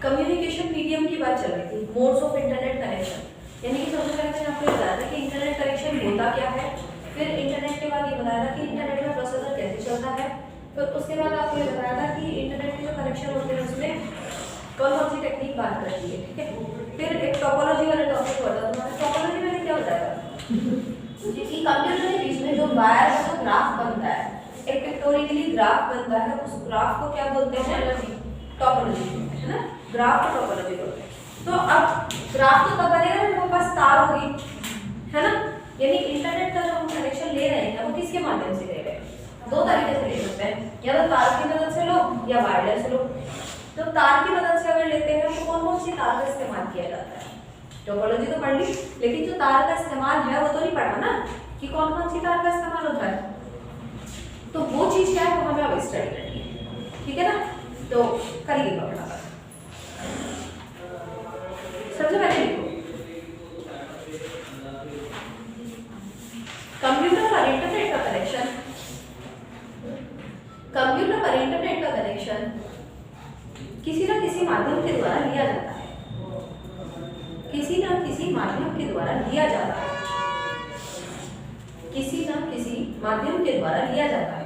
Communication medium की बात चल रही थी, मोड्स ऑफ इंटरनेट कनेक्शन, यानी कि सबसे पहले मैंने आपको बताया था कि इंटरनेट कनेक्शन होता क्या है, फिर इंटरनेट के बाद ये बताया था कि इंटरनेट में प्रोसेसर कैसे चलता है, फिर उसके बाद आपको ये बताया था कि इंटरनेट के जो कनेक्शन होते हैं उसमें कौन कौन सी टेक्निक बात करती है, ठीक है। फिर एक टोपोलॉजी वाला टॉपिक हुआ था तुम्हारा, टोपोलॉजी मैंने क्या बताया कि कंप्यूटर के बीच में जो वायर का जो ग्राफ बनता है, एक पिक्टोरियली ग्राफ बनता है, उस ग्राफ को क्या बोलते हैं, टोपोलॉजी, है ना, ग्राफ को टोपोलॉजी बोलते हैं। तो अब ग्राफ तो तब बनेगा जब हमारे पास तार होगी, है ना, यानी इंटरनेट का जो हम कनेक्शन ले रहे हैं वो किसके माध्यम से ले रहे हैं, दो तरीके से ले सकते हैं, या तो तार की मदद से लो या वायरलेस लो। तो तार की मदद से अगर लेते हैं तो कौन कौन सी तार का इस्तेमाल किया जाता है, टोपोलॉजी तो पढ़ ली, लेकिन जो तार का इस्तेमाल है वो तो नहीं पढ़ा ना कि कौन कौन सी तार का इस्तेमाल होता है, तो वो चीज क्या है वो हमें अब स्टडी करनी है, ठीक है ना। तो करिएगा फटाफट, सबसे पहले लिखो कंप्यूटर पर इंटरनेट का कनेक्शन, कंप्यूटर पर इंटरनेट का कनेक्शन किसी न किसी माध्यम के द्वारा लिया जाता है, किसी न किसी माध्यम के द्वारा लिया जाता है, किसी न किसी माध्यम के द्वारा लिया जाता है।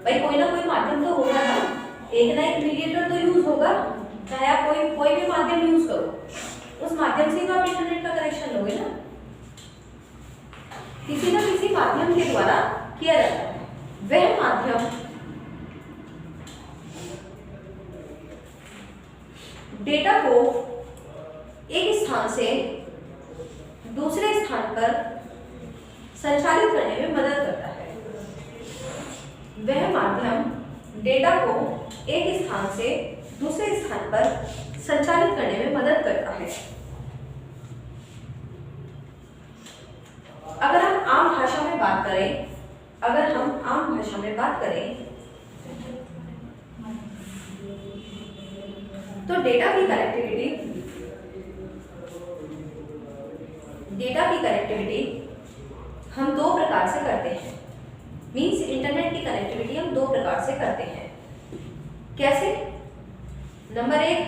भाई कोई ना कोई माध्यम तो होगा ना, एक ना एक मीडिएटर तो यूज होगा, चाहे आप कोई भी माध्यम यूज करो, उस माध्यम से तो आप इंटरनेट का कनेक्शन लोगे ना, किसी न किसी माध्यम के द्वारा किया जाता है। वह माध्यम डेटा को एक स्थान से दूसरे स्थान पर संचालित करने में मदद करता है। वह माध्यम डेटा को एक स्थान से दूसरे स्थान पर संचालित करने में मदद करता है। अगर हम आम भाषा में बात करें, अगर हम आम भाषा में बात करें तो डेटा की कनेक्टिविटी हम दो प्रकार से करते हैं, मींस इंटरनेट की कनेक्टिविटी हम दो प्रकार से करते हैं। कैसे? नंबर एक,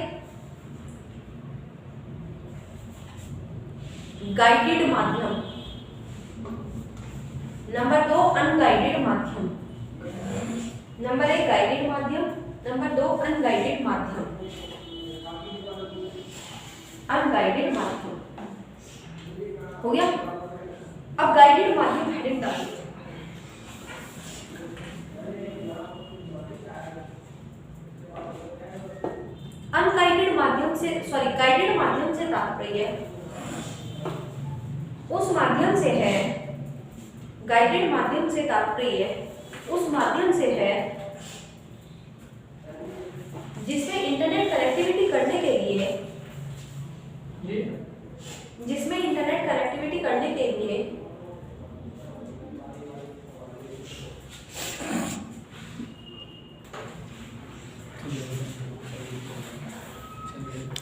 गाइडेड माध्यम, नंबर दो अनगाइडेड माध्यम। नंबर एक गाइडेड माध्यम, नंबर दो अनगाइडेड माध्यम। अनगाइडेड माध्यम हो गया। अब गाइडेड माध्यम हेडिंग डालिए। अनगाइडेड माध्यम से गाइडेड माध्यम से तात्पर्य उस माध्यम से है, गाइडेड माध्यम से तात्पर्य उस माध्यम से है जिसमें इंटरनेट कनेक्टिविटी करने के लिए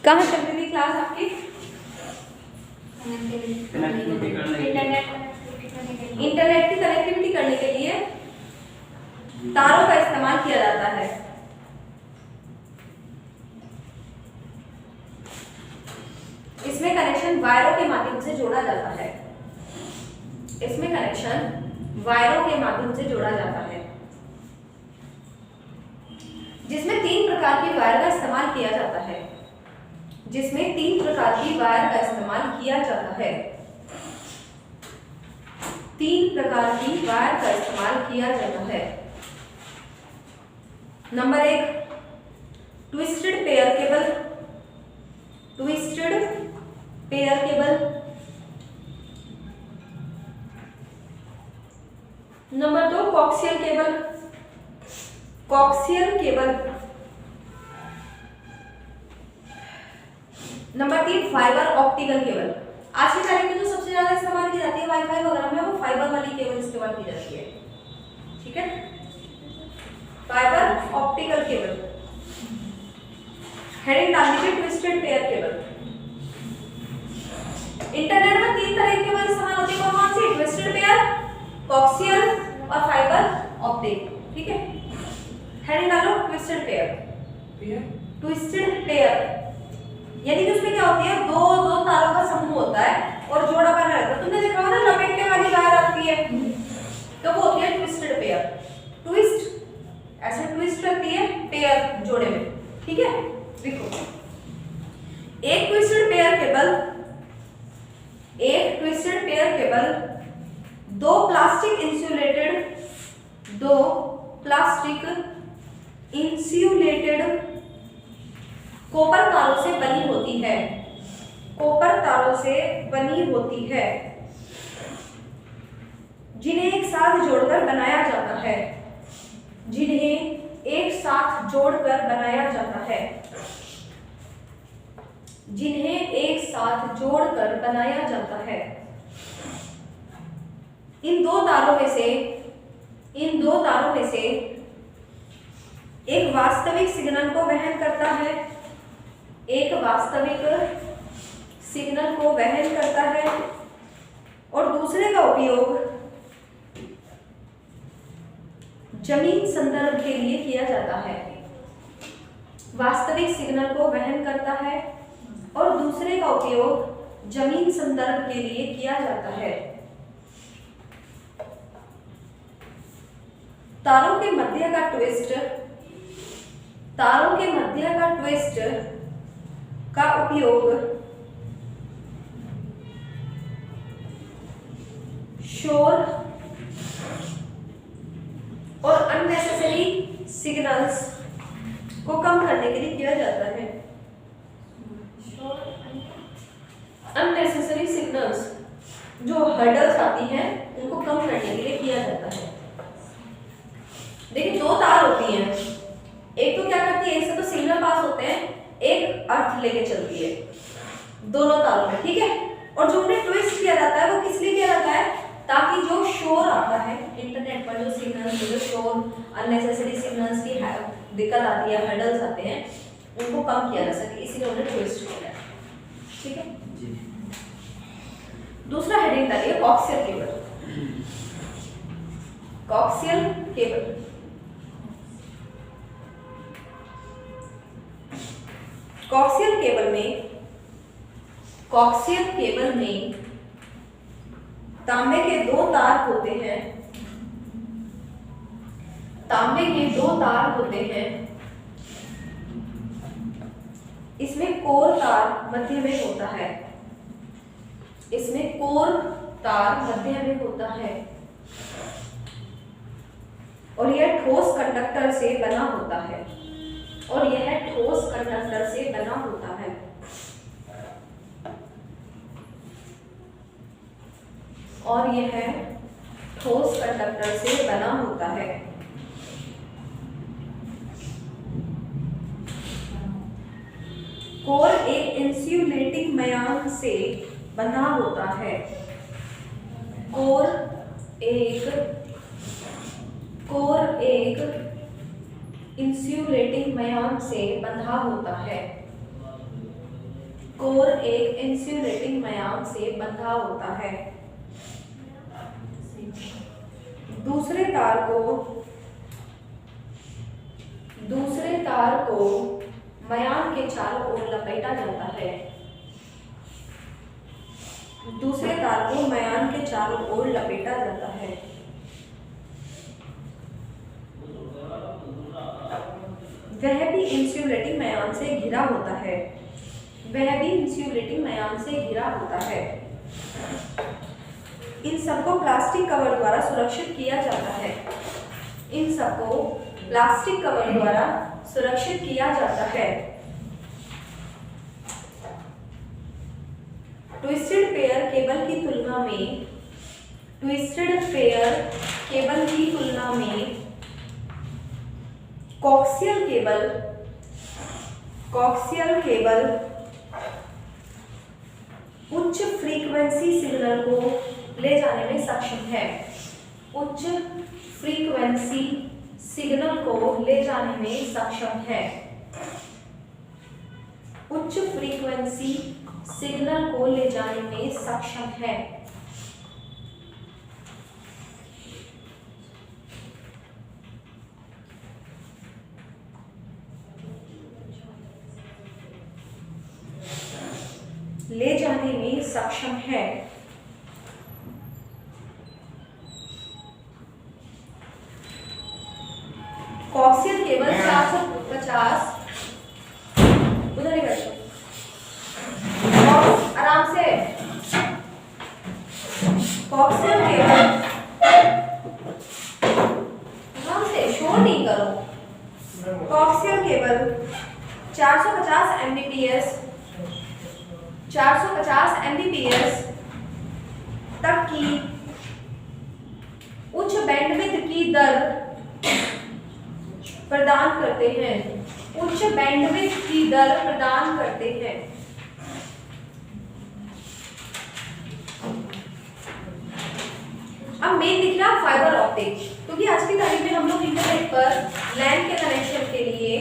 कहाँ चल रही थी क्लास आपकी? इंटरनेट की कनेक्टिविटी करने के लिए तारों का इस्तेमाल किया जाता है। इसमें कनेक्शन वायरों के माध्यम से जोड़ा जाता है। इसमें कनेक्शन वायरों के माध्यम से जोड़ा जाता है, जिसमें 3 प्रकार की वायर का इस्तेमाल किया जाता है। जिसमें 3 प्रकार की वायर का इस्तेमाल किया जाता है। 3 प्रकार की वायर का इस्तेमाल किया जाता है। Number 1, twisted pair cable, twisted pair cable. Number 2, coxal cable, coxal cable. Number 3, fibre optical cable. आज की तारीख में जो सबसे ज्यादा इस्तेमाल की जाती है वाईफाई वगैरह में, वो फाइबर वाली केबल इस्तेमाल की जाती है, ठीक है, फाइबर ऑप्टिकल केबल। हेडिंग डाल दीजिए ट्विस्टेड पेयर केबल। इंटरनेट में 3 तरह के केबल इस्तेमाल होती है, कौन सी? ट्विस्टेड पेयर, कॉक्सियल और फाइबर ऑप्टिक, ठीक है। हेडिंग डालो ट्विस्टेड पेयर, ट्विस्टेड पेयर यानी कि उसमें क्या होती है, दो दो तारों का समूह होता है और जोड़ा बना रहता है। तुमने देखा होगा ना लपेटने वाली वायर आती है, तो वो होती है ट्विस्टेड पेयर। ट्विस्ट ऐसे ट्विस्ट करती है पेयर जोड़े में, ठीक है। देखो एक ट्विस्टेड पेयर केबल दो प्लास्टिक इंसुलेटेड कॉपर तारों से बनी होती है, जिन्हें एक साथ जोड़कर बनाया जाता है, इन दो तारों में से एक वास्तविक सिग्नल को वहन करता है और दूसरे का उपयोग जमीन संदर्भ के लिए किया जाता है। वास्तविक सिग्नल को वहन करता है और दूसरे का उपयोग जमीन संदर्भ के लिए किया जाता है। तारों के मध्य का ट्विस्ट का उपयोग शोर और अननेसेसरी सिग्नल्स को कम करने के लिए किया जाता है। अननेसेसरी सिग्नल्स जो हर्डल्स आती हैं उनको कम करने के लिए किया जाता है। देखिए दो तार होती हैं, एक तो क्या करती है, एक से तो सिग्नल पास होते हैं, एक अर्थ लेके चलती है दोनों तारों में, ठीक है। और जो उन्हें ट्विस्ट किया जाता है वो किस लिए किया जाता है, ताकि जो शोर आता है इंटरनेट पर, जो सिग्नल्स जो शोर अननेसेसरी सिग्नल्स की दिक्कत आती है, हर्डल्स आते हैं, उनको कम किया जा सके, इसीलिए उन्हें ट्विस्ट किया जाता है, ठीक है जी। दूसरा हेडिंग डालिए कॉक्सियल केबल। कॉक्सियल केबल में तांबे के दो तार होते हैं। इसमें कोर तार मध्य में होता है और यह ठोस कंडक्टर से बना होता है। कोर एक इंसुलेटिंग मयान से बंधा होता है। कोर एक इंसुलेटिंग मयान से बंधा होता है। दूसरे तार को मयान के चारों ओर लपेटा जाता है। वह भी इंसुलेटिंग मयान से घिरा होता है। इन सबको प्लास्टिक कवर द्वारा सुरक्षित किया जाता है। ट्विस्टेड पेयर केबल की तुलना में कॉक्सियल केबल उच्च फ्रीक्वेंसी सिग्नल को ले जाने में सक्षम है। ले जाने में सक्षम है। कोएक्सियल केबल 450, उधर ही बैठो आराम से। कोएक्सियल केबल, आराम से, शोर नहीं करो। कोएक्सियल केबल 450 एमबीपीएस, 450 एमबीपीएस तक की उच्च बैंडविड्थ की दर प्रदान करते हैं, उच्च बैंडविड्थ की दर प्रदान करते हैं। अब मेन दिख रहा फाइबर ऑप्टिक, क्योंकि आज की तारीख में हम लोग इंटरनेट पर लैन के कनेक्शन के लिए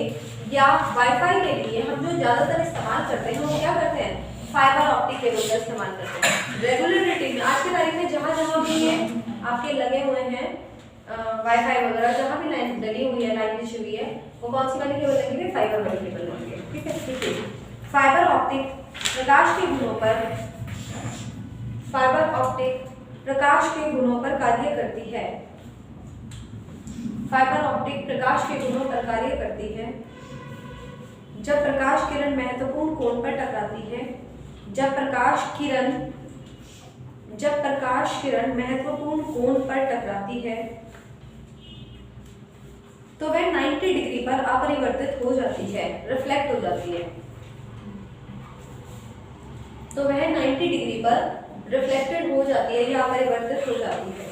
या वाईफाई के लिए हम जो ज्यादातर इस्तेमाल करते हैं वो क्या करते हैं, फाइबर ऑप्टिक केबल का इस्तेमाल करते हैं। रेगुलर रूटीन में आज की तारीख में जहां जहां भी ये आपके लगे हुए हैं वाईफाई वगैरह, जहां भी लाइन डली हुई है, लाइन बिछी हुई है, वो कौन सी वाली केबल लगेगी, फाइबर वाली केबल लगेगी। ठीक है, ठीक है। फाइबर ऑप्टिक प्रकाश के गुणों पर, फाइबर ऑप्टिक प्रकाश के गुणों पर कार्य करती है। फाइबर ऑप्टिक प्रकाश के गुणों पर कार्य करती है। जब प्रकाश किरण महत्वपूर्ण कोण पर टकराती है, जब प्रकाश किरण महत्वपूर्ण कोण पर टकराती है तो वह 90 डिग्री पर अपरिवर्तित हो जाती है, रिफ्लेक्ट हो जाती है। तो वह 90 डिग्री पर रिफ्लेक्टेड हो जाती है या अपरिवर्तित हो जाती है।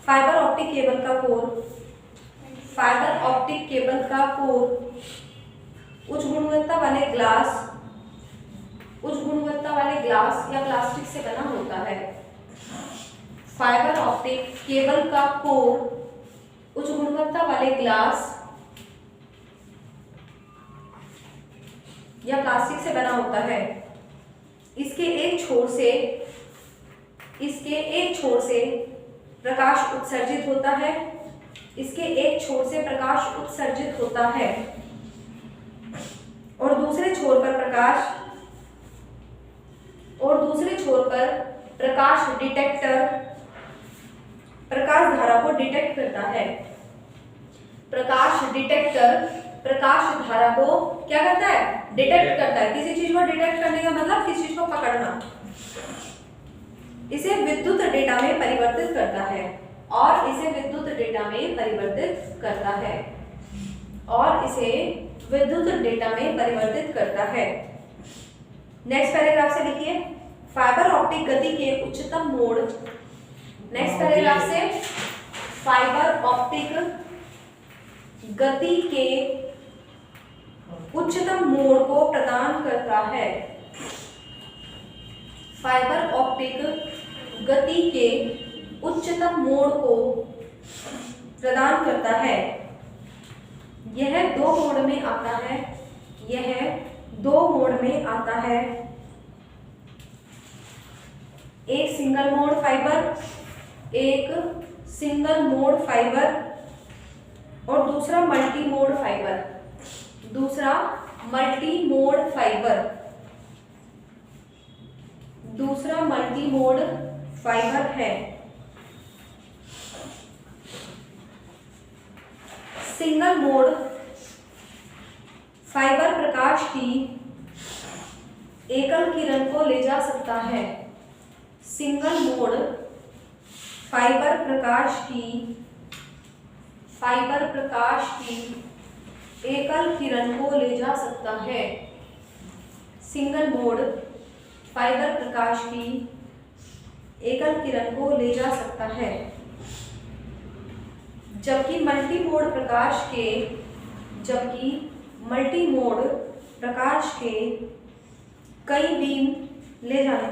फाइबर ऑप्टिक केबल का कोर, फाइबर ऑप्टिक केबल का कोर उच्च गुणवत्ता वाले ग्लास या प्लास्टिक से बना होता है। फाइबर ऑप्टिक केबल का कोर उच्च गुणवत्ता वाले ग्लास या प्लास्टिक से बना होता है। इसके एक छोर से प्रकाश उत्सर्जित होता है, इसके एक छोर से प्रकाश उत्सर्जित होता है और दूसरे छोर पर प्रकाश डिटेक्टर प्रकाश धारा को डिटेक्ट करता है। प्रकाश डिटेक्टर प्रकाश धारा को क्या करता है, डिटेक्ट करता है। किसी चीज को डिटेक्ट करने का मतलब किसी चीज को पकड़ना। इसे विद्युत डेटा में परिवर्तित करता है और इसे विद्युत डेटा में परिवर्तित करता है। नेक्स्ट पैराग्राफ से लिखिए, फाइबर ऑप्टिक गति के उच्चतम मोड। नेक्स्ट पैराग्राफ से, फाइबर ऑप्टिक गति के उच्चतम मोड को प्रदान करता है। फाइबर ऑप्टिक गति के उच्चतम मोड को प्रदान करता है। यह दो मोड में आता है, एक सिंगल मोड फाइबर और दूसरा मल्टी मोड फाइबर है। सिंगल मोड फाइबर प्रकाश की एकल किरण को ले जा सकता है। सिंगल मोड फाइबर प्रकाश की एकल किरण को ले जा सकता है। सिंगल मोड फाइबर प्रकाश की एकल किरण को ले जा सकता है, जबकि मल्टी मोड प्रकाश के कई बीम ले जाने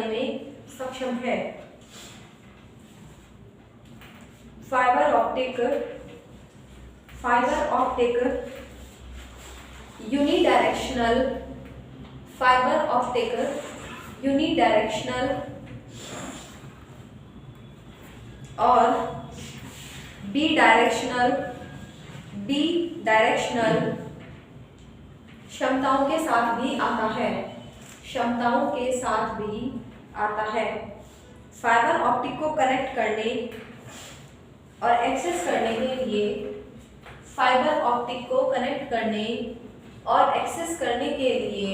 में सक्षम है। फाइबर ऑप्टिक यूनिडायरेक्शनल और बी डायरेक्शनल क्षमताओं के साथ भी आता है, क्षमताओं के साथ भी आता है। फाइबर ऑप्टिक को कनेक्ट करने और एक्सेस करने के लिए, फाइबर ऑप्टिक को कनेक्ट करने और एक्सेस करने के लिए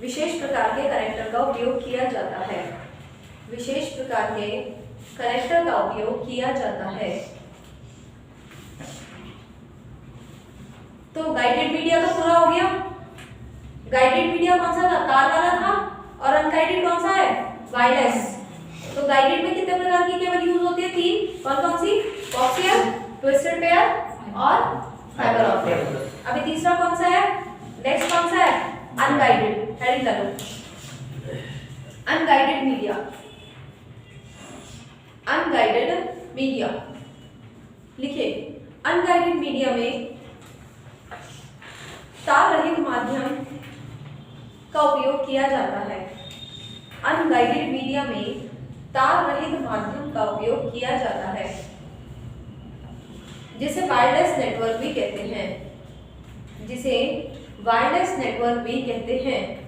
विशेष प्रकार के कनेक्टर का उपयोग किया जाता है, विशेष प्रकार के कनेक्टर का उपयोग किया जाता है। तो गाइडेड मीडिया तो पूरा हो गया। गाइडेड मीडिया कौन सा था? तार वाला था। और अनगाइडेड कौन सा है? वायरलेस। तो गाइडेड में कितने प्रकार की केबल यूज होती है? 3। कौन कौन सी? कोक्सियल, ट्विस्टेड पेयर और फाइबर ऑप्टिक। अभी तीसरा कौन सा है? नेक्स्ट कौन सा है? अनगाइडेड। हेडिंग डालो, अनगाइडेड मीडिया। अनगाइडेड मीडिया लिखिए। अनगाइडेड मीडिया में तार रहित माध्यम का उपयोग किया जाता है। अनगाइडेड मीडिया में तार रहित माध्यम का उपयोग किया जाता है, जिसे वायरलेस नेटवर्क भी कहते हैं, जिसे वायरलेस नेटवर्क भी कहते हैं।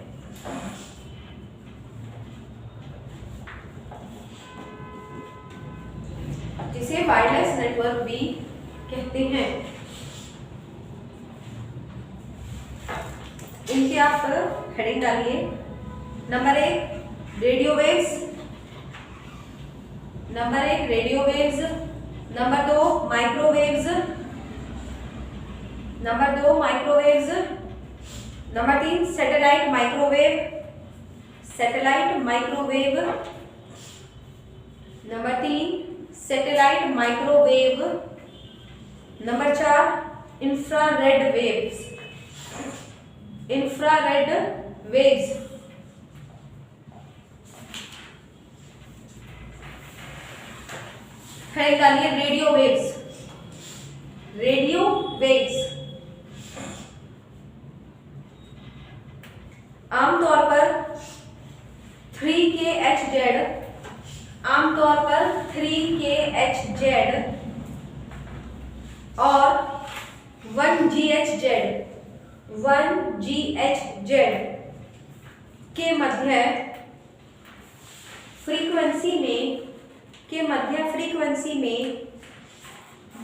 जिसे वायरलेस नेटवर्क भी कहते हैं। इनकी आप हेडिंग डालिए। Number 1 radio waves, number 1 radio waves, number 2 microwaves, number 2 microwaves, number 3 satellite microwave, satellite microwave, number 3 satellite microwave, number 4 infrared waves, infrared waves. है डालिए रेडियो वेव्स, रेडियो वेव्स आमतौर पर 3kHz, आमतौर पर 3kHz और 1GHz, 1GHz के मध्य frequency में, के मध्य फ्रीक्वेंसी में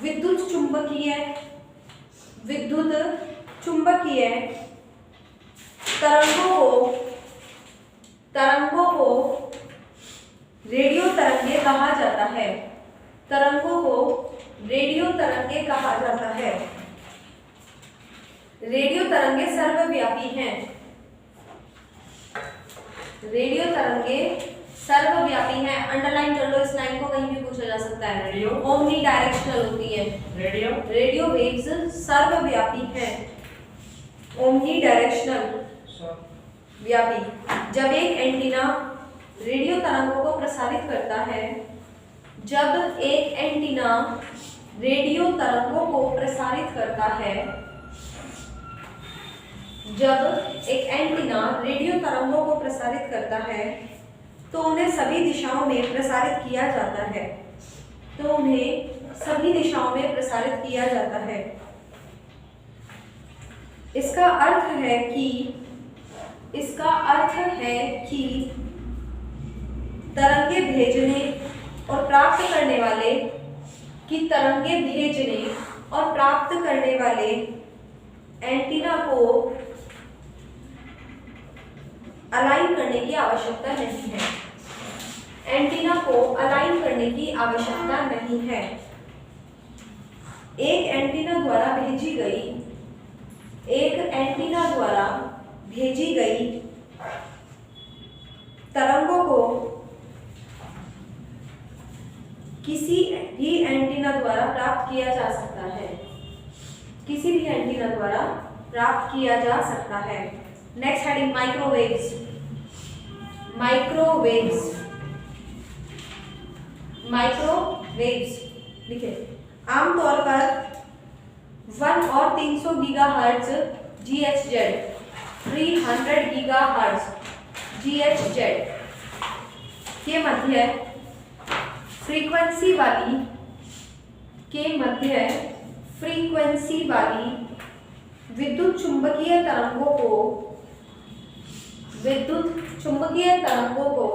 विद्युत चुंबकीय, विद्युत चुंबकीय तरंगों को रेडियो तरंगे कहा जाता है, तरंगों को रेडियो तरंगे कहा जाता है। रेडियो तरंगे सर्वव्यापी हैं, रेडियो तरंगे सर्वव्यापी हैं। अंडरलाइन कर लो इस लाइन को, कहीं भी पूछा जा सकता है। रेडियो ओमनी डायरेक्शनल होती है, रेडियो वेव्स सर्वव्यापी हैं, ओमनी डायरेक्शनल व्यापी। जब एक एंटीना रेडियो तरंगों को प्रसारित करता है, जब एक एंटीना रेडियो तरंगों को प्रसारित करता है, जब एक एंटीना रेडियो तरंगों को प्रसारित करता है तो उन्हें सभी दिशाओं में प्रसारित किया जाता है, तो उन्हें सभी दिशाओं में प्रसारित किया जाता है। इसका अर्थ है कि तरंगे भेजने और प्राप्त करने वाले, कि तरंगे भेजने और प्राप्त करने वाले एंटीना को अलाइन करने की आवश्यकता नहीं है, एंटीना को अलाइन करने की आवश्यकता नहीं है। एक एंटीना द्वारा भेजी गई तरंगों को किसी भी एंटीना द्वारा प्राप्त किया जा सकता है, किसी भी एंटीना द्वारा प्राप्त किया जा सकता है। Next heading microwaves, microwaves, microwaves लिखिए। आमतौर पर 1 और 300 गीगाहर्ट्ज GHz, 300 गीगाहर्ट्ज GHz के मध्य फ्रीक्वेंसी वाली फ्रीक्वेंसी वाली विद्युत चुंबकीय तरंगों को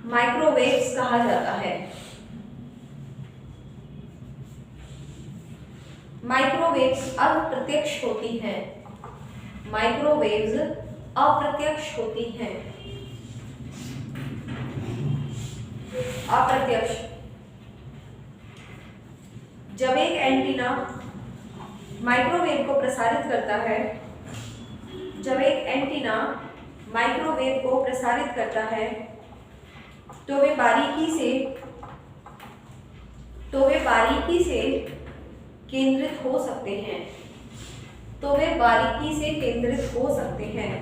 माइक्रोवेव्स कहा जाता है। माइक्रोवेव्स अप्रत्यक्ष होती हैं। माइक्रोवेव्स अप्रत्यक्ष होती हैं। अप्रत्यक्ष। जब एक एंटीना माइक्रोवेव को प्रसारित करता है, जब एक एंटीना माइक्रोवेव को प्रसारित करता है, तो वे बारीकी से केंद्रित हो सकते हैं। तो वे बारीकी से केंद्रित हो सकते हैं।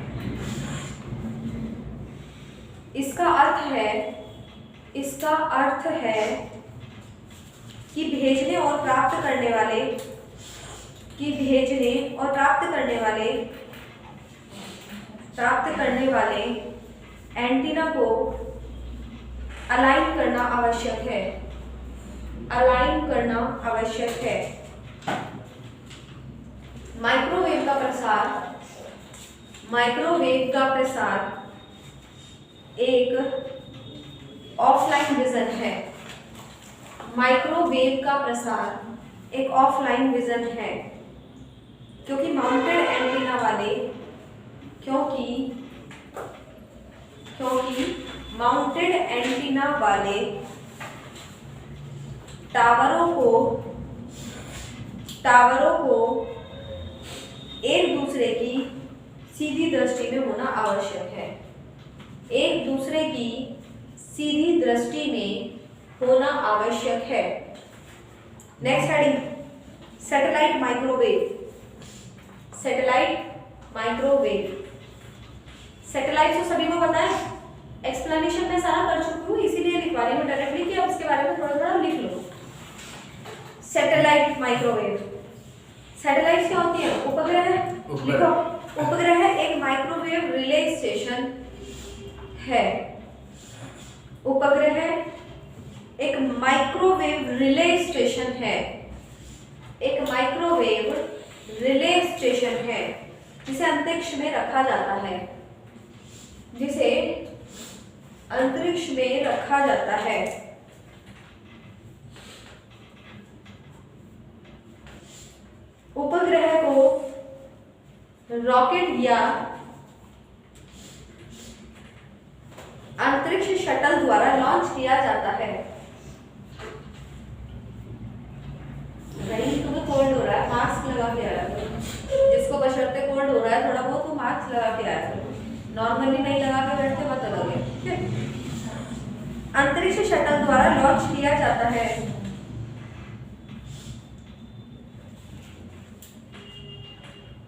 इसका अर्थ है कि भेजने और प्राप्त करने वाले एंटीना को अलाइन करना आवश्यक है। माइक्रोवेव का प्रसार एक ऑफलाइन विजन है। माइक्रोवेव का प्रसार एक ऑफलाइन विजन है, क्योंकि माउंटेड एंटीना वाले टावरों को एक दूसरे की सीधी दृष्टि में होना आवश्यक है। एक दूसरे की सीधी दृष्टि में होना आवश्यक है। Next heading, satellite microwave. Satellite तो सभी को पता है, एक्सप्लेनेशन मैं सारा कर चुकी हूँ, इसीलिए लिखवा रही हूँ डायरेक्टली कि आप इसके बारे में थोड़ा थोड़ा लिख लो। Satellite microwave. सैटेलाइट क्या होती है? उपग्रह। लिखो, उपग्रह एक माइक्रोवेव रिले स्टेशन है। उपग्रह एक माइक्रोवेव रिले स्टेशन है। एक माइक्रोवेव रिले स्टेशन है जिसे अंतरिक्ष में रखा जाता है। जिसे अंतरिक्ष में रखा जाता है। उपग्रह को रॉकेट या अंतरिक्ष शटल द्वारा लॉन्च किया जाता है। तुम्हें कोल्ड हो रहा है, मास्क लगा के आया करो। जिसको बशर्ते कोल्ड हो रहा है थोड़ा बहुत, तो मास्क लगा के आया करो। नॉर्मली नहीं लगा के बैठते मत लगे, ठीक है। अंतरिक्ष शटल द्वारा लॉन्च किया जाता है।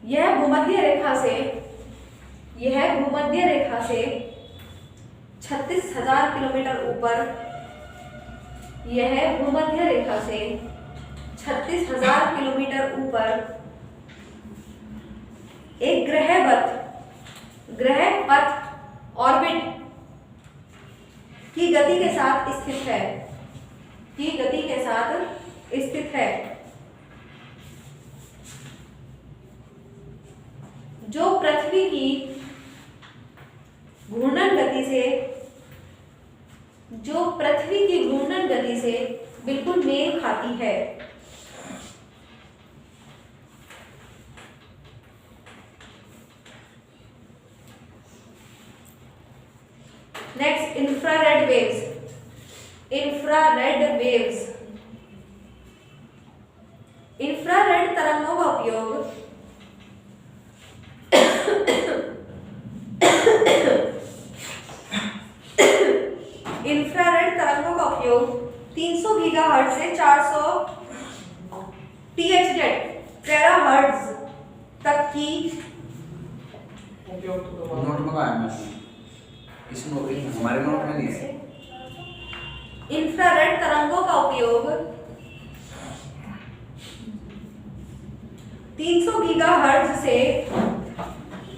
यह भूमध्य रेखा से 36,000 किलोमीटर ऊपर, यह भूमध्य रेखा से 36,000 किलोमीटर ऊपर एक ग्रह पथ ऑर्बिट की गति के साथ स्थित है। जो पृथ्वी की घूर्णन गति से बिल्कुल मेल खाती है। Next, infrared waves. इंफ्रारेड तरंगों का उपयोग इंफ्रारेड तरंगों का उपयोग 300 गीगाहर्ट्ज से 400 टेराहर्ट्ज तक की नोट मंगाया मैं हमारे नोट में नहीं है। इंफ्रारेड तरंगों का उपयोग 300 गीगाहर्ट्ज से,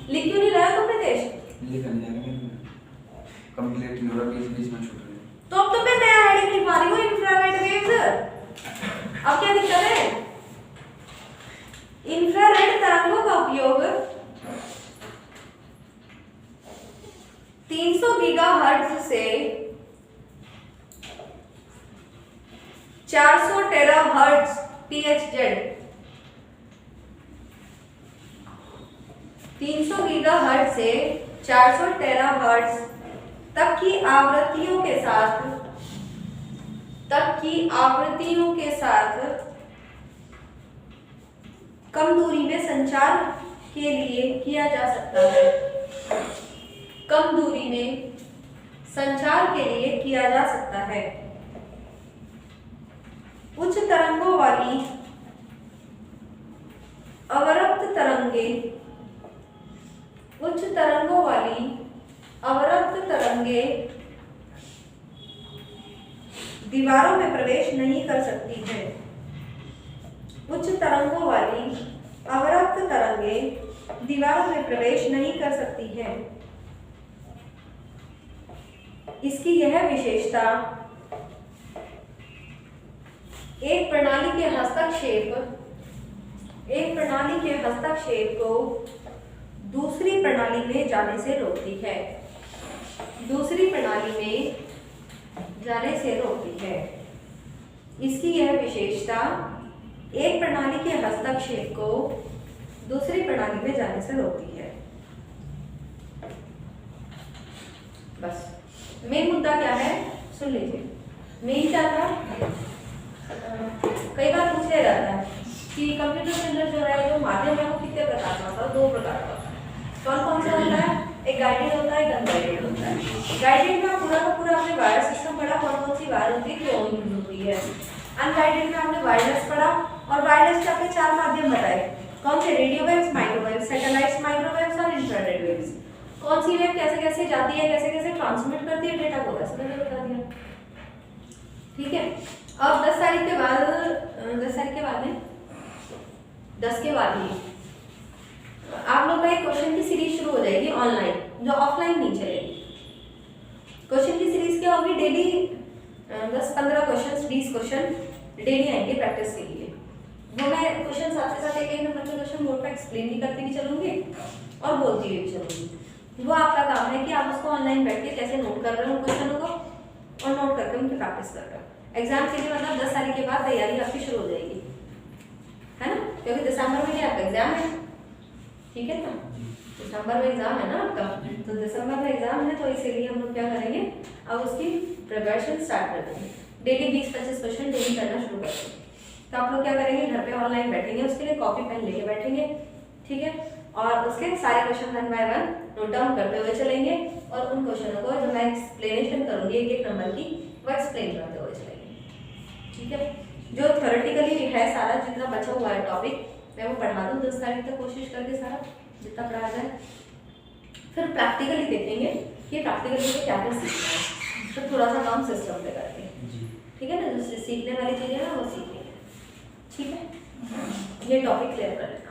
लिख क्यों नहीं रहा तुम प्रीतेश? लिखने जाएंगे कंप्लीट नहीं हो रहा, बीच में छूट रही। तो अब तो मैं नया हेडिंग लिखवा रही हूँ, इंफ्रारेड वेव्स। अब क्या दिक्कत है? इंफ्रारेड तरंगों का उपयोग 300 गीगाहर्ट्ज से 400 टेराहर्ट्ज THz 300 गीगाहर्ट्ज से 400 टेराहर्ट्ज तक की आवृत्तियों के साथ कम दूरी में संचार के लिए किया जा सकता है। कम दूरी में संचार के लिए किया जा सकता है। उच्च तरंगों वाली अवरक्त तरंगे दीवारों में प्रवेश नहीं कर सकती है। उच्च तरंगों वाली अवरक्त तरंगे दीवारों में प्रवेश नहीं कर सकती है। इसकी यह विशेषता एक प्रणाली के हस्तक्षेप को दूसरी प्रणाली में जाने से रोकती है। इसकी यह विशेषता एक प्रणाली के हस्तक्षेप को दूसरी प्रणाली में जाने से रोकती है। बस मेन मुद्दा क्या है सुन लीजिए। मेन क्या था, कई बार पूछ लिया जाता है कि कंप्यूटर के अंदर जो है जो माध्यम है वो कितने प्रकार का होता है, 2 प्रकार का। कौन कौन सा होता है? एक गाइडेड होता है, एक अनगाइडेड होता है। गाइडेड में पूरा का पूरा आपने वायर सिस्टम पढ़ा, कौन कौन सी वायर होती है, क्यों यूज होती है। अनगाइडेड में आपने वायरलेस पढ़ा और वायरलेस के आपने 4 माध्यम बताए। कौन से? Radio waves, microwaves, satellites, microwaves और इंफ्रारेड वेव्स। कौन सी वेव कैसे कैसे जाती है, कैसे कैसे ट्रांसमिट करती है डेटा को, ऐसे मैंने बता दिया। ठीक है। अब 10 तारीख के बाद में 10 के बाद ही आप लोग का एक क्वेश्चन की सीरीज शुरू हो जाएगी ऑनलाइन, जो ऑफलाइन नहीं चलेगी। क्वेश्चन की सीरीज क्या होगी? डेली 10-15 क्वेश्चन, 20 क्वेश्चन डेली आएंगे प्रैक्टिस के लिए। वो मैं क्वेश्चन साथ के साथ एक नंबर के क्वेश्चन बोर्ड पर एक्सप्लेन भी करती भी चलूंगी और बोलती भी चलूंगी। वो आपका काम है कि आप उसको ऑनलाइन बैठ के कैसे नोट कर रहे हो उन क्वेश्चनों को और नोट करके उनकी प्रैक्टिस कर रहे हो। एग्जाम के लिए मतलब 10 तारीख के बाद तैयारी आपकी शुरू हो जाएगी, है ना, क्योंकि दिसंबर में आपका एग्जाम है। ठीक है ना, दिसंबर में एग्जाम है ना आपका, तो दिसंबर में एग्जाम है, तो इसीलिए हम लोग क्या करेंगे, अब उसकी प्रिपरेशन स्टार्ट कर देंगे। डेली 20-25 क्वेश्चन डेली करना शुरू कर देंगे। तो आप लोग क्या करेंगे, घर पे ऑनलाइन बैठेंगे, उसके लिए कॉपी पेन लेके बैठेंगे। ठीक है, और उसके सारे क्वेश्चन 1 बाय 1 नोट डाउन करते हुए चलेंगे और उन क्वेश्चनों को जो मैं एक्सप्लेनेशन करूंगी एक नंबर की, वो एक्सप्लेन करते हुए चलेंगे। ठीक है, जो थ्योरेटिकली है सारा जितना बचा हुआ है टॉपिक मैं वो पढ़ा दूँ 10 तारीख तक, कोशिश करके सारा जितना पढ़ा जाए। फिर प्रैक्टिकली देखेंगे कि प्रैक्टिकली में क्या क्या सीखना है, तो थोड़ा सा काम सिस्टम पे करते हैं। ठीक है ना, जो सीखने वाली चीज़ें ना वो सीखेंगे। ठीक है, ये टॉपिक क्लियर कर लेते हैं।